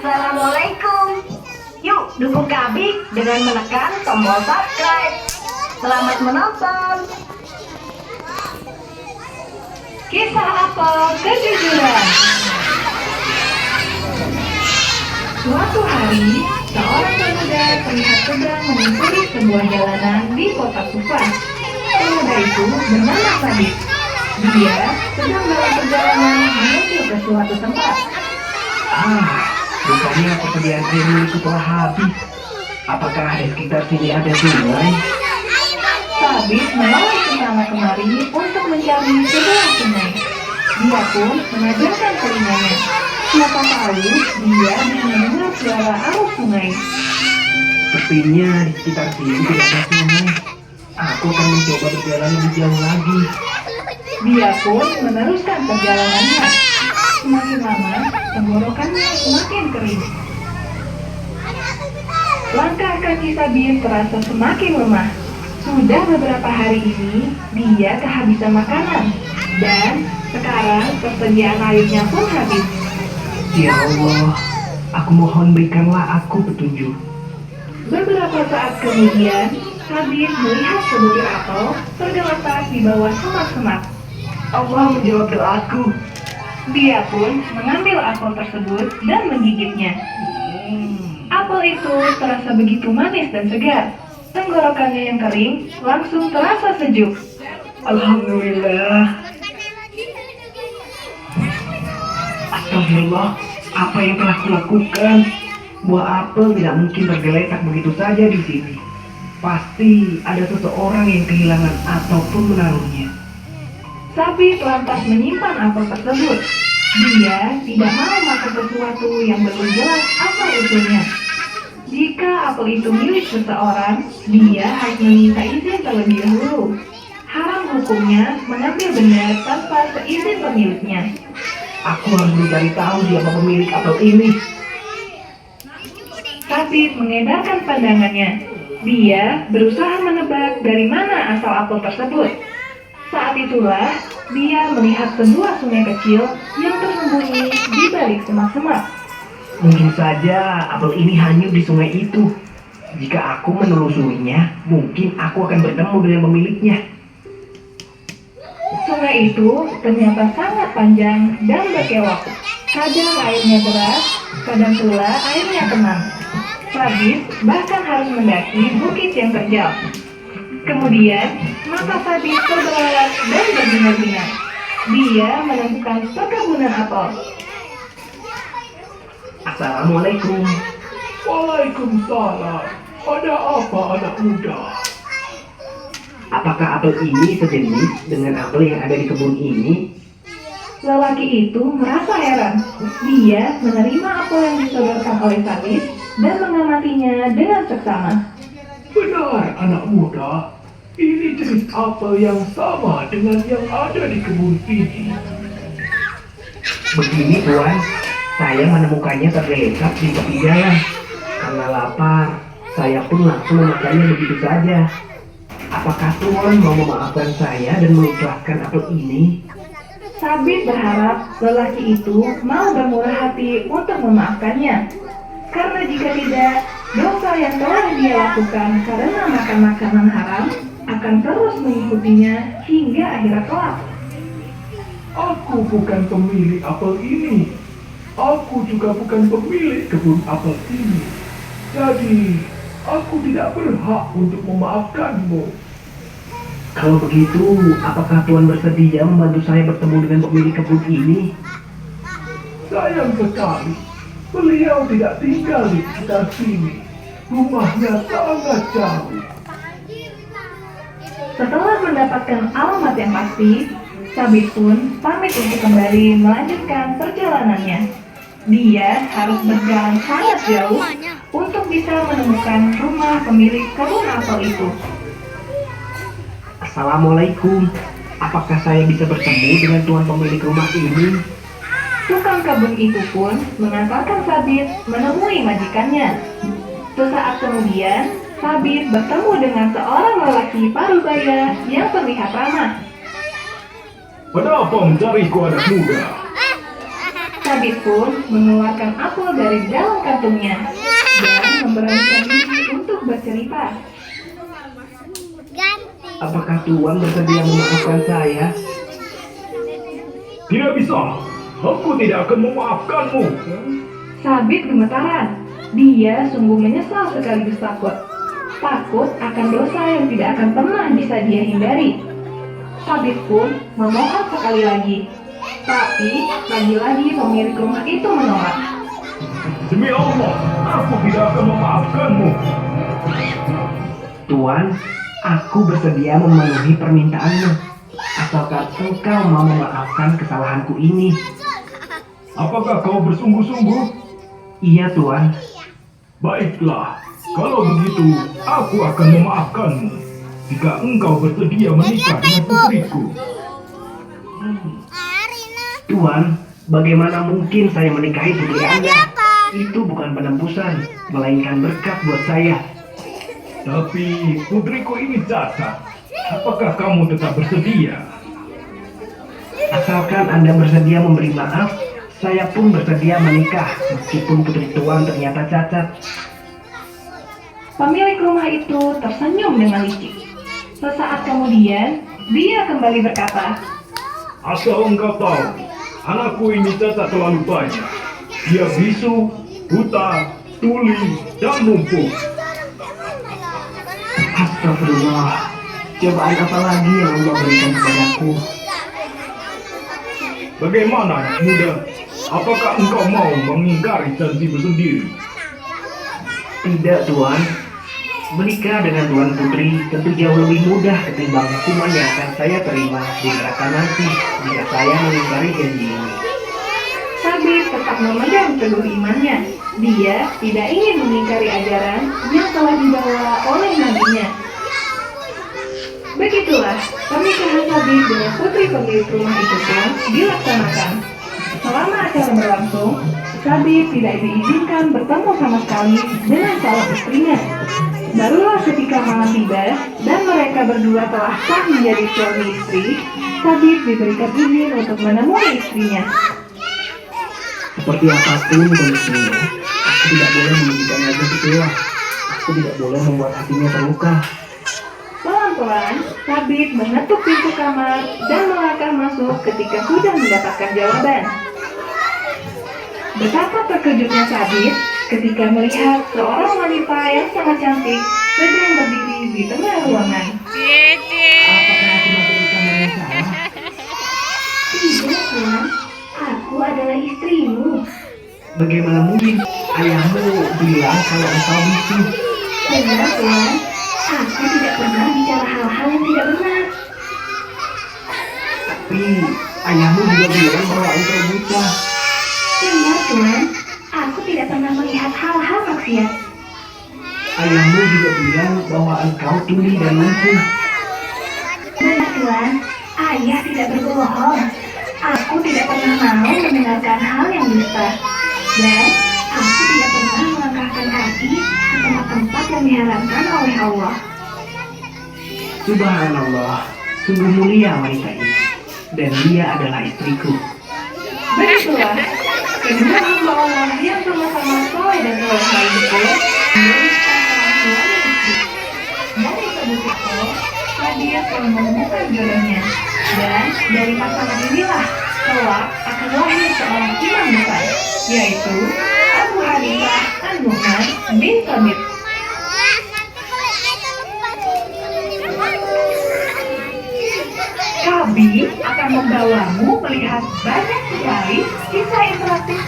Assalamualaikum. Yuk dukung kami dengan menekan tombol subscribe. Selamat menonton. Kisah apel kejujuran. Suatu hari, seorang pemuda terlihat sedang menyusuri sebuah jalanan di kota Kufah. Pemuda itu bernama Sabit. Dia sedang dalam perjalanan menuju ke suatu tempat. Rupanya persediaan air milikku telah habis. Apakah di sekitar sini ada sungai? Sabit melolong ke sana kemari untuk mencari sebuah sungai. Dia pun mengajarkan telinganya. Siapa tahu dia bisa mendengar suara arus sungai. Sepertinya di sekitar sini tidak ada sungai. Aku akan mencoba berjalan lebih jauh lagi. Dia pun meneruskan perjalanannya. Semakin lama, tenggorokannya semakin kering. Langkah kaki Sabit terasa semakin lemah. Sudah beberapa hari ini, dia kehabisan makanan. Dan sekarang persediaan airnya pun habis. Ya Allah, aku mohon berikanlah aku petunjuk. Beberapa saat kemudian, Sabit melihat sebutir apel tergeletak di bawah semak-semak. Allah menjawab doaku. Dia pun mengambil apel tersebut dan menggigitnya. Apel itu terasa begitu manis dan segar. Tenggorokannya yang kering langsung terasa sejuk. Alhamdulillah. Astagfirullah, apa yang telah kulakukan? Buah apel tidak mungkin tergeletak begitu saja di sini. Pasti ada seseorang yang kehilangan ataupun menaruhnya. Sabit lantas menyimpan apel tersebut. Dia tidak mau makan sesuatu yang belum jelas asal-usulnya. Jika apel itu milik seseorang, dia harus meminta izin terlebih dahulu. Haram hukumnya mengambil benda tanpa seizin pemiliknya. Aku harus mencari tahu siapa pemilik apel ini. Sabit mengedarkan pandangannya. Dia berusaha menebak dari mana asal apel tersebut. Saat itulah, dia melihat sebuah sungai kecil yang tersembunyi di balik semak-semak. Mungkin saja apel ini hanyut di sungai itu. Jika aku menelusurinya, mungkin aku akan bertemu dengan pemiliknya. Sungai itu ternyata sangat panjang dan berkelok. Kadang airnya deras, kadang pula airnya tenang. Sabit bahkan harus mendaki bukit yang terjal. Kemudian, mata Sabit terbelalak dan berbinar-binar. Dia menemukan perkebunan apel. Assalamualaikum. Waalaikumsalam. Ada apa anak muda? Apakah apel ini sejenis dengan apel yang ada di kebun ini? Lelaki itu merasa heran. Dia menerima apel yang disodorkan oleh Sabit dan mengamatinya dengan seksama. Benar anak muda. Ini jenis apel yang sama dengan yang ada di kebun ini. Begini Tuan, saya menemukannya tergeletak di tepi jalan. Karena lapar, saya pun langsung memakannya begitu saja. Apakah Tuan mau memaafkan saya dan mengikhlaskan apel ini? Sabit berharap lelaki itu mau bermurah hati untuk memaafkannya. Karena jika tidak, dosa yang telah dia lakukan karena makan makanan haram akan terus mengikutinya hingga akhirat kelak. Aku bukan pemilik apel ini. Aku juga bukan pemilik kebun apel ini. Jadi, aku tidak berhak untuk memaafkanmu. Kalau begitu, apakah Tuan bersedia membantu saya bertemu dengan pemilik kebun ini? Sayang sekali, beliau tidak tinggal di sekitar sini. Rumahnya sangat jauh. Setelah mendapatkan alamat yang pasti, Sabit pun pamit untuk kembali melanjutkan perjalanannya. Dia harus berjalan sangat jauh untuk bisa menemukan rumah pemilik kebun apel itu. Assalamualaikum. Apakah saya bisa bertemu dengan Tuan pemilik rumah ini? Tukang kebun itu pun mengantarkan Sabit menemui majikannya. Sesaat kemudian, Sabit bertemu dengan seorang lelaki parubaya yang terlihat ramah. Kenapa mencariku anak muda? Sabit pun mengeluarkan apel dari dalam kantungnya dan memberanikan diri untuk bercerita. Apakah Tuan bersedia memaafkan saya? Tidak bisa. Aku tidak akan memaafkanmu. Sabit gemetaran. Dia sungguh menyesal sekaligus takut. Takut akan dosa yang tidak akan pernah bisa dia hindari. Sabit pun memohon sekali lagi. Tapi lagi-lagi pemilik rumah itu menolak. Demi Allah, aku tidak akan memaafkanmu. Tuan, aku bersedia memenuhi permintaanmu. Asalkan engkau mau memaafkan kesalahanku ini. Apakah kau bersungguh-sungguh? Iya, Tuan. Baiklah, kalau begitu aku akan memaafkanmu jika engkau bersedia menikah dengan putriku. Tuan, bagaimana mungkin saya menikahi putri Anda? Itu bukan penembusan, melainkan berkat buat saya. Tapi putriku ini cacat. Apakah kamu tetap bersedia? Asalkan Anda bersedia memberi maaf, saya pun bersedia menikah meskipun putri Tuan ternyata cacat. Pemilik rumah itu tersenyum dengan licik. Sesaat kemudian, dia kembali berkata, Asal engkau tahu, anakku ini cacat terlalu banyak. Dia bisu, buta, tuli, dan lumpuh. Astagfirullah, cobaan apa lagi yang Allah berikan kepadaku? Bagaimana anak muda? Apakah engkau mau mengingkari janjimu sendiri? Tidak, Tuan. Menikah dengan Tuan Putri tentu jauh lebih mudah ketimbang hukuman yang akan saya terima di neraka nanti jika saya mengingkari janji ini. Sabit tetap memegang teguh imannya. Dia tidak ingin mengingkari ajaran yang telah dibawa oleh nabinya. Begitulah pernikahan Sabit dengan putri pemilik rumah itu pun dilaksanakan. Selama acara berlangsung, Sabit tidak diizinkan bertemu sama sekali dengan calon istrinya. Barulah ketika malam tiba dan mereka berdua telah sah menjadi suami istri, Sabit diberikan izin untuk menemui istrinya. Seperti apapun kondisinya, aku tidak boleh menunjukkan aja kecewa. Aku tidak boleh membuat hatinya terluka. Pelan-pelan, Sabit mengetuk pintu kamar dan melangkah masuk ketika sudah mendapatkan jawaban. Betapa terkejutnya Sabit ketika melihat seorang wanita yang sangat cantik sedang berdiri di tengah ruangan. Apakah aku masuk ke kamar yang salah? Tidak, Tuan. Aku adalah istrimu. Bagaimana mungkin ayahmu bilang kalau engkau bisu? Benar, Tuan. Aku tidak pernah bicara hal-hal yang tidak benar. Tapi ayahmu juga bilang bahwa engkau buta. Benar, Tuan. Aku tidak pernah melihat hal-hal maksiat. Ayahmu juga bilang bahwa engkau tuli dan lumpuh. Benar, Tuan. Ayah tidak berbohong. Aku tidak pernah mau mendengarkan hal yang dusta. Dan aku tidak pernah melangkahkan kaki ke tempat-tempat yang diharamkan oleh Allah. Subhanallah, sungguh mulia wanita ini. Dan dia adalah istriku. Begitulah, kedua hamba Allah yang sama-sama soleh dan soleha itu meneruskan orang suami istri. Dari sebut itu, Sabit telah menemukan jodohnya. Dan dari pasangan inilah kelak akan lahir seorang imam besar, yaitu Abu Hanifah An-Nu'man bin Sabit. Kami akan membawamu melihat banyak sekali kisah interaktif